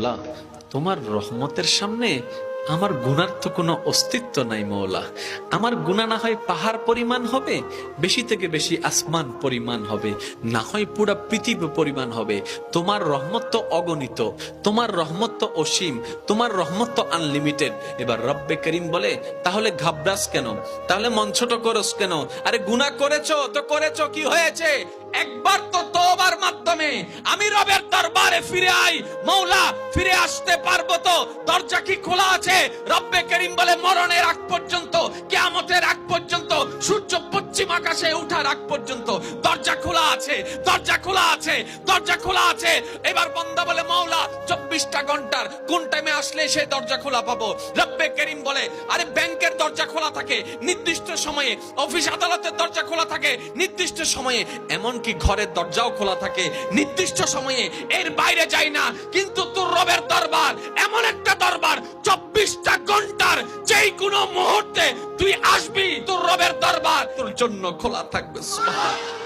মওলা, তোমার রহমতের সামনে আমার গুনার তো কোনো অস্তিত্ব নাই মওলা। আমার গুনাহ না হয় পাহাড় পরিমাণ হবে, বেশি থেকে বেশি আসমান পরিমাণ হবে, না হয় পুরা পৃথিবী পরিমাণ হবে। তোমার রহমত তো অগণিত, তোমার রহমত তো অসীম, তোমার রহমত তো আনলিমিটেড। এবার রব্বে করিম বলে, তাহলে ঘাবড়াস কেন, তাহলে মন ছোট করস কেন? আরে গুনাহ করেছো তো করেছো, কি হয়েছে? একবার তো তওবার মাধ্যমে আমি রবের দরবারে ফিরে আই, মওলা ফিরে আসতে পারবো তো? দরজা কি খোলা আছে? রব্বে করিম বলে, মরণের আগ পর্যন্ত, কিয়ামতের আগ পর্যন্ত, সূর্য পশ্চিম আকাশে ওঠার আগ পর্যন্ত দরজা খোলা আছে, দরজা খোলা আছে, দরজা খোলা আছে। এবার বান্দা বলে, মওলা 24টা ঘন্টার কোন টাইমে আসলে সেই দরজা খোলা পাবো? রব্বে করিম বলে, আরে ব্যাংকের দরজা খোলা থাকে নির্দিষ্ট সময়ে, অফিস আদালতের দরজা খোলা থাকে নির্দিষ্ট সময়ে, এমনকি ঘরের দরজাও খোলা থাকে নির্দিষ্ট সময়ে, এর বাইরে যাই না। কিন্তু তোর রবের দরবার এমন একটা দরবার, 24টা ঘন্টার যেই কোনো মুহূর্তে তুই আসবি, তোর রবের দরবার তোর জন্য খোলা থাকবে। সুবহানাল্লাহ।